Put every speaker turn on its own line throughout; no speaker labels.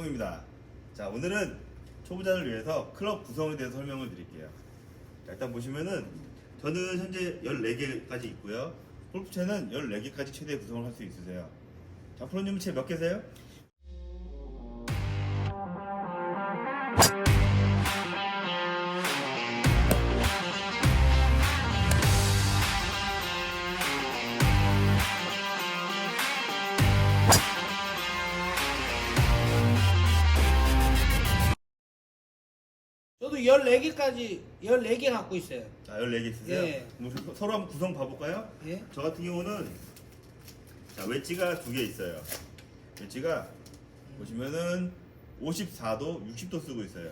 이동입니다. 자, 오늘은 초보자를 위해서 클럽 구성에 대해서 설명을 드릴게요. 자, 일단 보시면은 저는 현재 14개까지 있고요. 골프채는 14개까지 최대 구성을 할 수 있으세요. 자, 프로님은 채 몇 개세요?
저도 14개 갖고 있어요.
자, 14개 있으세요?
예.
뭐 서로 한번 구성 봐볼까요?
예?
저 같은 경우는 자, 웨지가 2개 있어요. 웨지가 보시면은 54도, 60도 쓰고 있어요.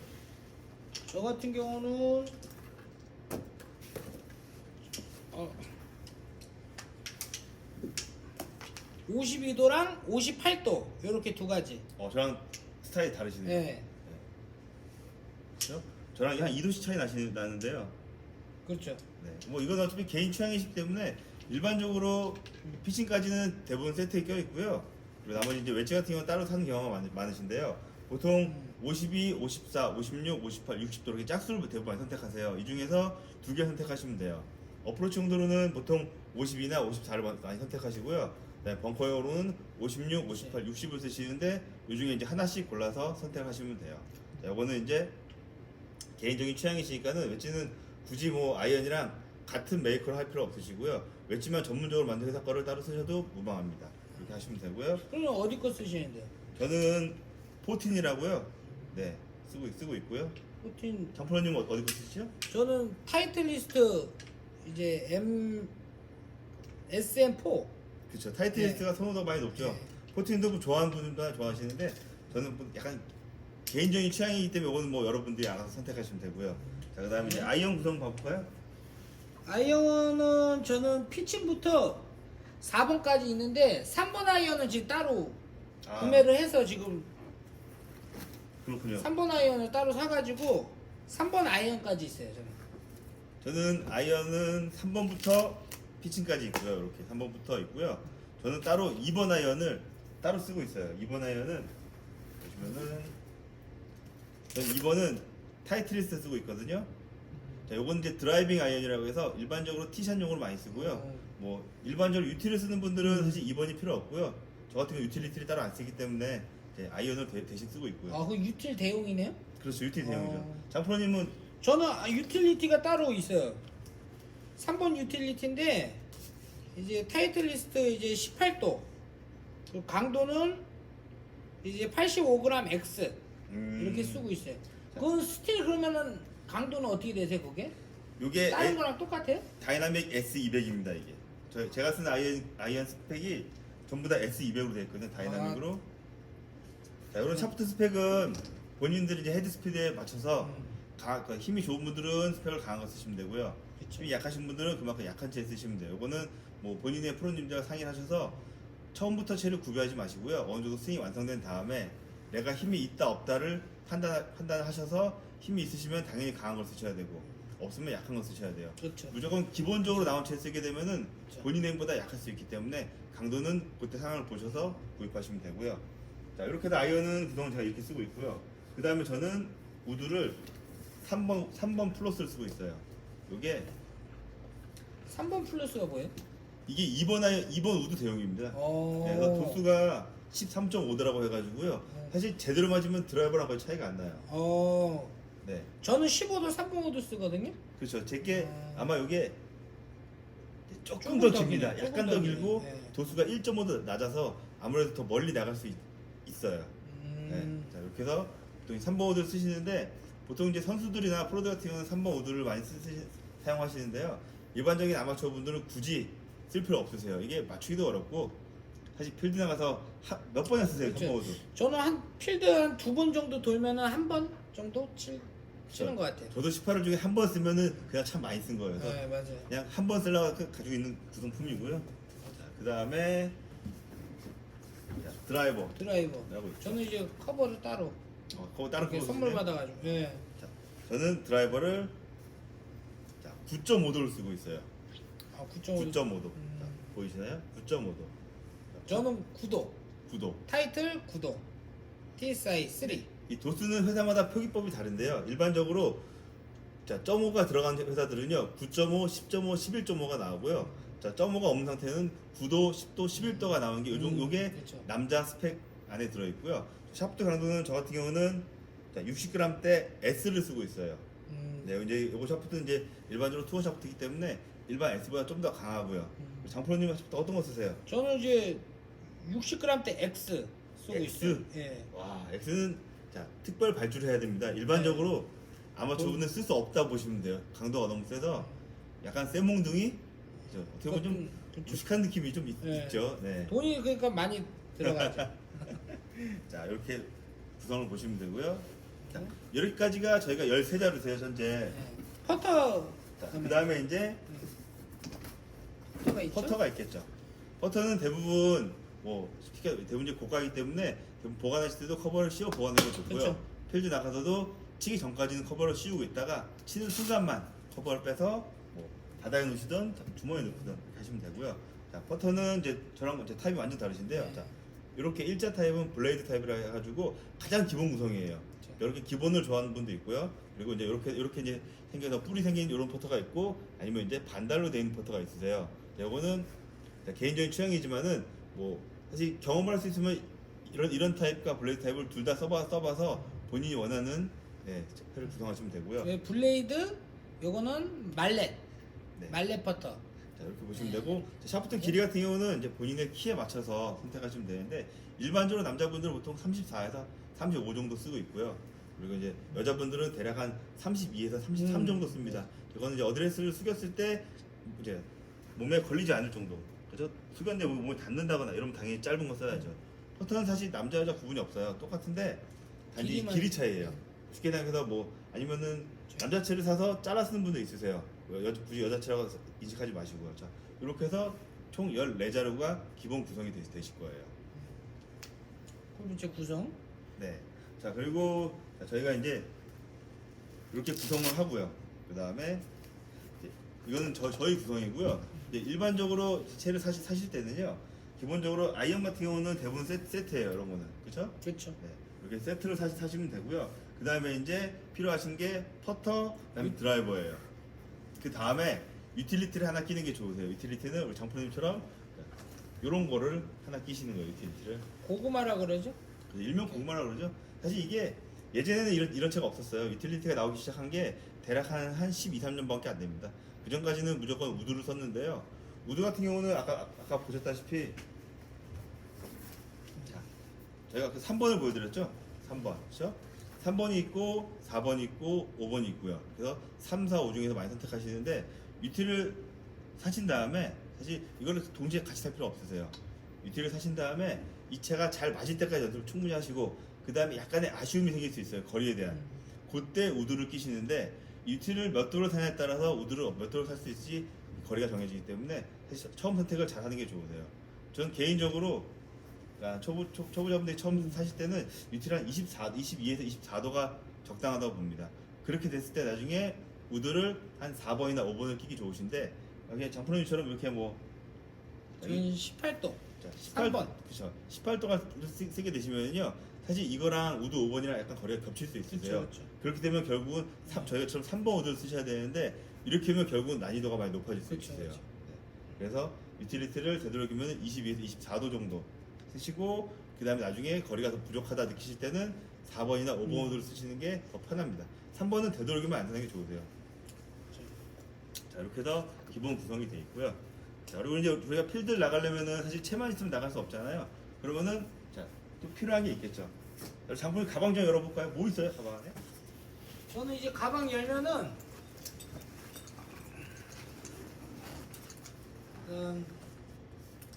저 같은 경우는 52도랑 58도 이렇게 두 가지.
저랑 스타일이 다르시네요.
예.
그렇죠? 저랑 한 2도씩 차이 나는데요.
그렇죠.
네. 뭐 이건 어차피 개인 취향이기 때문에 일반적으로 피칭까지는 대부분 세트에 껴 있고요. 그리고 나머지 이제 웨지 같은 경우는 따로 사는 경우가 많으신데요. 보통 52, 54, 56, 58, 60도 이렇게 짝수를 대부분 많이 선택하세요. 이 중에서 2개 선택하시면 돼요. 어프로치 용도로는 보통 52나 54를 많이 선택하시고요. 네, 벙커용으로는 56, 58, 60을 쓰시는데 이 중에 이제 하나씩 골라서 선택하시면 돼요. 자, 이거는 이제 개인적인 취향이시니까는 웨지는 굳이 뭐 아이언이랑 같은 메이커를 할 필요 없으시고요. 웨지만 전문적으로 만든 회사 거를 따로 쓰셔도 무방합니다. 그렇게 하시면 되고요.
그럼 어디 거 쓰시는데요?
저는 14이라고요. 네, 쓰고 있고요.
14.
장프로님 어디 거 쓰시죠?
저는 타이틀리스트 이제 SM4.
그렇죠. 타이틀리스트가 선호도가 많이 높죠.
네.
14도 뭐 좋아하는 분들도 좋아하시는데 저는 뭐 약간 개인적인 취향이기 때문에 이거는 뭐 여러분들이 알아서 선택하시면 되고요. 자, 그다음에 이제 아이언 구성 봐볼까요?
아이언은 저는 피칭부터 4번까지 있는데 3번 아이언은 지금 따로 구매를 해서 지금
그렇군요.
3번 아이언을 따로 사가지고 3번 아이언까지 있어요.
저는 아이언은 3번부터 피칭까지 있고요. 이렇게 3번부터 있고요. 저는 따로 2번 아이언을 따로 쓰고 있어요. 2번 아이언은 보시면은 저는 2번은 타이틀리스트 쓰고 있거든요. 자, 요건 이제 드라이빙 아이언이라고 해서 일반적으로 티샷용으로 많이 쓰고요. 뭐 일반적으로 유틸을 쓰는 분들은 사실 2번이 필요 없고요. 저 같은 경우 유틸리티를 따로 안 쓰기 때문에 이제 아이언을 대신 쓰고 있고요.
아, 그 유틸 대용이네요?
그렇죠. 유틸 대용이죠. 장프로님은
저는 유틸리티가 따로 있어요. 3번 유틸리티인데 이제 타이틀리스트 이제 18도. 그 강도는 이제 85g X 이렇게 쓰고 있어요. 그건 스틸 그러면은 강도는 어떻게 되세요, 그게?
요게
다른 거랑 똑같아요?
다이나믹 S200입니다. 이게 제가 쓰는 아이언 스펙이 전부 다 S200으로 되어 있거든요. 다이나믹으로. 자, 이런 샤프트 스펙은 본인들이 이제 헤드 스피드에 맞춰서 그 힘이 좋은 분들은 스펙을 강한 거 쓰시면 되고요.
그쵸.
힘이 약하신 분들은 그만큼 약한 채 쓰시면 돼요. 이거는 뭐 본인의 프로님들과 상의를 하셔서 처음부터 채를 구비하지 마시고요. 어느 정도 스윙이 완성된 다음에 내가 힘이 있다 없다를 판단하셔서 힘이 있으시면 당연히 강한 걸 쓰셔야 되고 없으면 약한 걸 쓰셔야 돼요.
그렇죠.
무조건 기본적으로 나온 채 쓰게 되면은
그렇죠.
본인의 힘보다 약할 수 있기 때문에 강도는 그때 상황을 보셔서 구입하시면 되고요. 자, 이렇게 해서 아이언은 그동안 제가 이렇게 쓰고 있고요. 그 다음에 저는 우드를 3번 플러스를 쓰고 있어요. 요게
3번 플러스가 뭐예요?
이게 2번 우드 대용입니다. 그래서 도수가 13.5도라고 해가지고요. 사실 제대로 맞으면 드라이버랑 거의 차이가 안 나요. 네,
저는 15도 3번 우드 쓰거든요.
그렇죠. 제게 아마 이게 조금
조금
더
더
깁니다.
길어요.
약간
조금
더
더
길고
길어요. 네.
도수가 1.5도 낮아서 아무래도 더 멀리 나갈 수 있어요. 네. 자, 이렇게 해서 보통 3번 우드를 쓰시는데 보통 이제 선수들이나 프로들 같은 경우는 3번 우드를 많이 사용하시는데요. 일반적인 아마추어 분들은 굳이 쓸 필요 없으세요. 이게 맞추기도 어렵고 사실 필드 나가서 몇 번이나 쓰세요.
그렇죠.
3번 우드.
저는 한 필드 한 2번 정도 돌면은 한 번 정도 치는 것 같아요.
저도 18홀 중에 한 번 쓰면은 그냥 참 많이 쓴 거예요. 그래서
네, 맞아요.
그냥 한 번 쓰려고 가지고 있는 구성품이고요. 그 다음에 드라이버.
드라이버.
라고 있죠.
저는 이제 커버를 따로
그거 다른
이렇게
거
선물
쓰세요?
받아가지고. 예.
자, 저는 드라이버를 9.5도를 쓰고 있어요.
아, 9.5.
9.5도. 보이시나요? 9.5도.
저는 9도.
9도.
타이틀 9도. TSI 3.
이 도수는 회사마다 표기법이 다른데요. 일반적으로 자, 0.5가 들어간 회사들은요, 9.5, 10.5, 11.5가 나오고요. 자, 0.5가 없는 상태는 9도, 10도, 11도가 나오는 게 요게
그렇죠.
남자 스펙 안에 들어 있고요. 샤프트 강도는 저 같은 경우는 자, 60g대 S를 쓰고 있어요. 네, 이제 요거 샤프트는 이제 일반적으로 투어 샤프트이기 때문에 일반 S보다 좀 더 강하고요. 장프로님 샤프트 어떤 거 쓰세요?
저는 이제 60g대 X 쓰고
X?
있어요. 예.
와, X는 자, 특별 발주를 해야 됩니다. 일반적으로 아마추어분은 쓸 수 없다 보시면 돼요. 강도가 너무 세서 약간 쇠몽둥이 그죠? 어떻게 보면 좀
그것도
무식한 느낌이 좀
네.
있죠. 네.
돈이 그러니까 많이 들어가죠.
자, 이렇게 구성을 보시면 되고요. 자, 여기까지가 저희가 13자루세요, 현재.
네. 퍼터
자, 그 다음에 이제
퍼터가 있죠?
퍼터가 있겠죠. 퍼터는 대부분 뭐 스피커 대부분 이제 고가이기 때문에 대부분 보관하실 때도 커버를 씌워 보관하는 게 좋고요.
그쵸.
필드 나가서도 치기 전까지는 커버를 씌우고 있다가 치는 순간만 커버를 빼서 뭐 바닥에 놓으시든 주머니에 넣든 하시면 되고요. 자, 퍼터는 이제 저랑 이제 타입이 완전 다르신데요.
네.
자, 이렇게 일자 타입은 블레이드 타입이라 해가지고 가장 기본 구성이에요.
그쵸.
이렇게 기본을 좋아하는 분도 있고요. 그리고 이제 이렇게 이제 생겨서 뿔이 생긴 이런 퍼터가 있고 아니면 이제 반달로 되어 있는 퍼터가 있으세요. 이거는 개인적인 취향이지만은 뭐 사실 경험을 할 수 있으면 이런 타입과 블레이드 타입을 둘 다 써봐서 본인이 원하는 패를 구성하시면 되고요.
예, 블레이드 요거는 말렛.
네.
말렛 퍼터.
자, 이렇게 보시면 되고 자, 샤프트 길이 같은 경우는 이제 본인의 키에 맞춰서 선택하시면 되는데 일반적으로 남자분들은 보통 34에서 35 정도 쓰고 있고요. 그리고 이제 여자분들은 대략 한 32에서 33 정도 씁니다. 이거는 이제 어드레스를 숙였을 때 이제 몸에 걸리지 않을 정도. 그죠? 숙였는데 몸에 닿는다거나 이러면 당연히 짧은 거 써야죠. 퍼터는 사실 남자 여자 구분이 없어요. 똑같은데 단지
길이만-
길이 차이예요. 쉽게 생각해서 뭐 아니면은 남자체를 사서 잘라 쓰는 분도 있으세요. 굳이 여자체라고 인식하지 마시고요. 자, 이렇게 해서 총 14자루가 기본 구성이 되실 거예요.
그리고 제 구성.
네. 자, 그리고 자, 저희가 이제 이렇게 구성을 하고요. 그 다음에 이거는 저희 구성이고요. 이제 일반적으로 채를 사실 때는요. 기본적으로 아이언 같은 경우는 대부분 세트예요. 이런 거는. 그렇죠?
그렇죠.
네, 이렇게 세트를 사시면 되고요. 그 다음에 이제 필요하신 게 퍼터, 그다음에 드라이버예요. 그 다음에 유틸리티를 하나 끼는 게 좋으세요. 유틸리티는 우리 장프님처럼 이런 거를 하나 끼시는 거예요. 유틸리티를.
고구마라 그러죠?
일명 고구마라고 그러죠. 사실 이게 예전에는 이런 차가 없었어요. 유틸리티가 나오기 시작한 게 대략 한 12, 13년밖에 안 됩니다. 그 전까지는 무조건 우드를 썼는데요. 우드 같은 경우는 아까 보셨다시피 자, 저희가 그 3번을 보여드렸죠. 3번, 그렇죠? 3번이 있고 4번이 있고 5번이 있고요. 그래서 3, 4, 5 중에서 많이 선택하시는데 유틸을 사신 다음에 사실 이거를 동시에 같이 살 필요 없으세요. 유틸을 사신 다음에 이 차가 잘 마실 때까지 연습을 충분히 하시고 그 다음에 약간의 아쉬움이 생길 수 있어요. 거리에 대한. 그때 우드를 끼시는데 유틸을 몇 도를 사냐에 따라서 우드를 몇 도를 살 수 있을지 거리가 정해지기 때문에 사실 처음 선택을 잘 하는 게 좋으세요. 저는 개인적으로 그러니까 초보자분들이 처음 사실 때는 유틸 한 22에서 24도가 적당하다고 봅니다. 그렇게 됐을 때 나중에 우드를 한 4번이나 5번을 끼기 좋으신데 여기 장프로님처럼 이렇게 뭐
저는 18도.
자,
3번.
그렇죠. 18도가 쓰게 되시면요. 사실 이거랑 우드 5번이랑 약간 거리가 겹칠 수 있으세요.
그쵸.
그렇게 되면 결국은 저희가처럼 3번 우드를 쓰셔야 되는데 이렇게 하면 결국은 난이도가 많이 높아질 수
그쵸,
있으세요.
그쵸.
네. 그래서 유틸리티를 되도록이면 22에서 24도 정도 쓰시고 그 다음에 나중에 거리가 더 부족하다 느끼실 때는 4번이나 5번 우드를 쓰시는 게 더 편합니다. 3번은 되도록이면 안 쓰는 게 좋으세요. 자, 이렇게 해서 기본 구성이 되어 있고요. 자, 그리고 이제 우리가 필드를 나가려면은 사실 채만 있으면 나갈 수 없잖아요. 그러면은 자, 또 필요한 게 있겠죠. 장군님 가방 좀 열어볼까요? 뭐 있어요, 가방 안에?
저는 이제 가방 열면은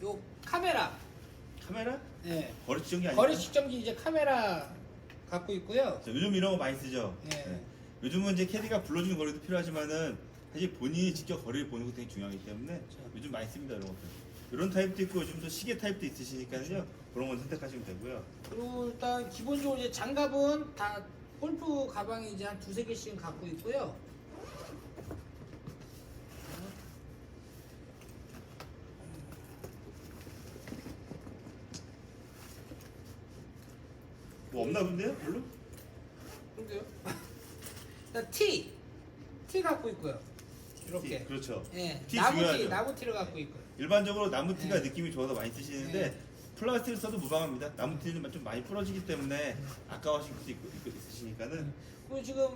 요 카메라.
카메라?
예.
거리 측정기 아니에요?
거리 측정기 이제 카메라 갖고 있고요.
자, 요즘 이런 거 많이 쓰죠.
네.
요즘은 이제 캐디가 불러주는 거리도 필요하지만은 사실 본인이 직접 거리를 보는 것도 되게 중요하기 때문에 요즘 많이 씁니다, 이런 것들. 이런 타입도 있고 요즘 또 시계 타입도 있으시니까요. 그런 건 선택하시면 되고요.
그리고 일단 기본적으로 이제 장갑은 다 골프 가방에 이제 한 두세 개씩은 갖고 있고요.
뭐 없나 본데요? 별로?
그런데요? T 갖고 있고요. 이렇게.
그렇죠.
예.
T
나무
중요하죠.
T, 나무 T를 갖고 있고요.
일반적으로 나무 티가
네.
느낌이 좋아서 많이 쓰시는데
네.
플라스틱을 써도 무방합니다. 나무 티는 좀 많이 부러지기 때문에 아까워하실 수도 있으시니까는
그리고 지금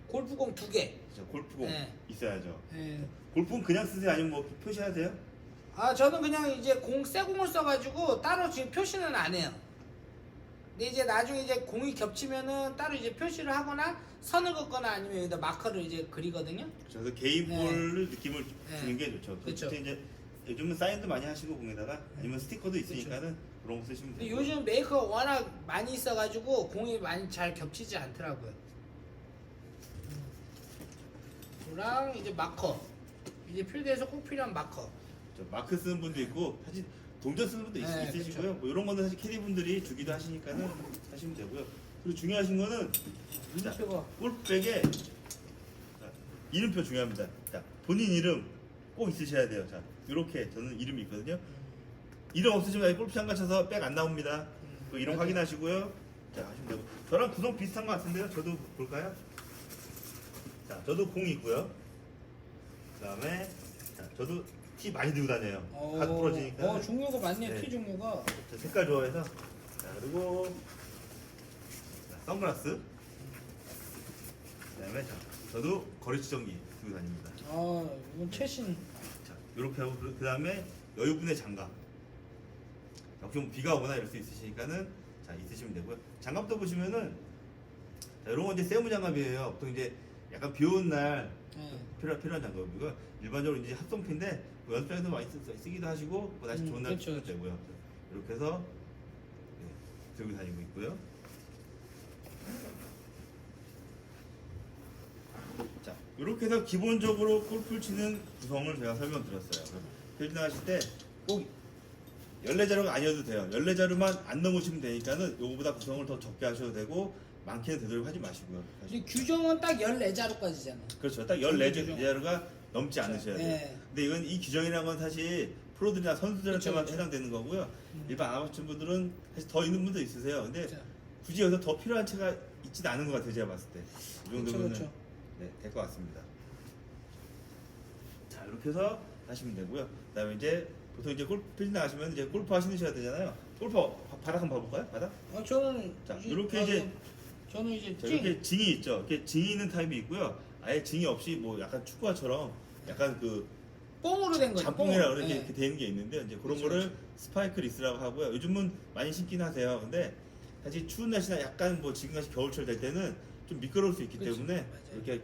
골프공 2개.
골프공
네.
있어야죠.
예.
골프공 그냥 쓰세요? 아니면 뭐 표시하세요?
아 저는 그냥 이제 새 공을 써가지고 따로 지금 표시는 안 해요. 근데 이제 나중에 이제 공이 겹치면은 따로 이제 표시를 하거나 선을 긋거나 아니면 여기다 마커를 이제 그리거든요.
그래서 개인
네.
볼 느낌을
네.
주는 게 좋죠.
그렇죠.
특히 이제 요즘은 사인도 많이 하시고 공에다가 아니면 스티커도 있으니까는 그런 거 쓰시면
근데
돼요.
요즘 메이커가 워낙 많이 있어가지고 공이 많이 잘 겹치지 않더라고요. 그랑 이제 마커. 이제 필드에서 꼭 필요한 마커.
마크 쓰는 분도 있고 사실 동전 쓰는 분도
네,
있으시고요.
그렇죠.
뭐 이런 거는 사실 캐디 분들이 주기도 하시니까는 하시면 되고요. 그리고 중요하신 거는 자,
이름표가.
골프백에 자, 이름표 중요합니다. 자, 본인 이름 꼭 있으셔야 돼요. 자, 이렇게 저는 이름이 있거든요. 이름 없으시면 골프장 가셔서 백 안 나옵니다. 그 이름
맞아요.
확인하시고요. 자, 하시면 되고. 저랑 구성 비슷한 것 같은데요. 저도 볼까요? 자, 저도 공이 있고요. 그다음에 자, 저도 티 많이 들고 다녀요. 가드 부러지니까.
종류가 많네요.
네.
T 종류가.
저 색깔 좋아해서. 자, 그리고 자, 선글라스. 그다음에 자, 저도 거리 측정기 들고 다닙니다.
아 이건 최신.
자, 이렇게 하고 그다음에 여유분의 장갑. 혹시 뭐 비가 오거나 이럴 수 있으시니까는 자 있으시면 되고요. 장갑도 보시면은 자, 이런 건 이제 세무 장갑이에요. 보통 이제 약간 비 오는 날
네.
필요한 장갑이고 일반적으로 이제 합성피인데 뭐 연습장에서 많이 쓰기도 하시고 뭐 날씨 좋은 날
그렇죠,
쓰도
그렇죠.
되고요. 이렇게 해서 네, 들고 다니고 있고요. 자, 이렇게 해서 기본적으로 골프를 치는 구성을 제가 설명드렸어요. 필드 나가실 때 꼭 14자루가 아니어도 돼요. 14자루만 안 넘으시면 되니까는 요거보다 구성을 더 적게 하셔도 되고 많게는 되도록 하지 마시고요.
근데 규정은 딱 14자루까지잖아요.
그렇죠. 딱
규정.
14자루가 넘지 않으셔야 돼요.
네.
근데 이건 이 규정이라는 건 사실 프로들이나 선수들한테만
그쵸, 그쵸.
해당되는 거고요.
음.
일반 아마추어 분들은 사실 더 있는 분도 있으세요. 근데
그쵸.
굳이 여기서 더 필요한 채가 있지는 않은 것 같아요. 제가 봤을 때. 이 정도면
그쵸.
네, 될 것 같습니다. 자, 이렇게 해서 하시면 되고요. 그다음에 이제 보통 이제 골프 필드 나가시면 이제 골프 하시셔야 되잖아요. 골프 바닥 한번 봐볼까요? 바닥?
저는
자, 이렇게 이제
저는 이제
자, 이렇게 징이 있죠. 이렇게 징이 있는 타입이 있고요. 아예 징이 없이 뭐 약간 축구화처럼 약간 그
뽕으로 된 거죠.
잠뽕이라
뽕으로.
그렇게
네.
이렇게 되는 게 있는데 이제 그런
그렇죠,
거를
그렇죠.
스파이크 리스라고 하고요. 요즘은 많이 신긴 하세요. 근데 사실 추운 날씨나 약간 뭐 지금같이 겨울철 될 때는 좀 미끄러울 수 있기
그렇죠.
때문에
맞아요.
이렇게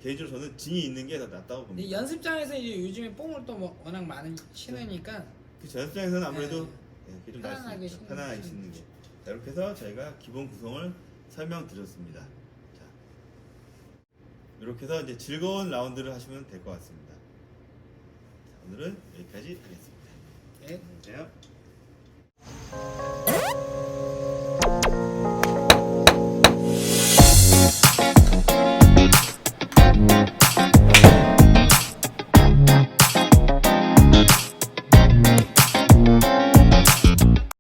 개인적으로 저는 징이 있는 게 더 낫다고
근데
봅니다.
연습장에서 이제 요즘에 뽕을 또 워낙 많이 신으니까
그 연습장에서는 아무래도
네.
그게 좀 나을 수
편안하게
있죠.
신는
편안하게
게
신는 게. 자, 이렇게 해서 저희가 기본 구성을 설명드렸습니다. 자, 이렇게 해서 이제 즐거운 라운드를 하시면 될 것 같습니다. 자, 오늘은 여기까지 하겠습니다.
네.
안녕히 계세요.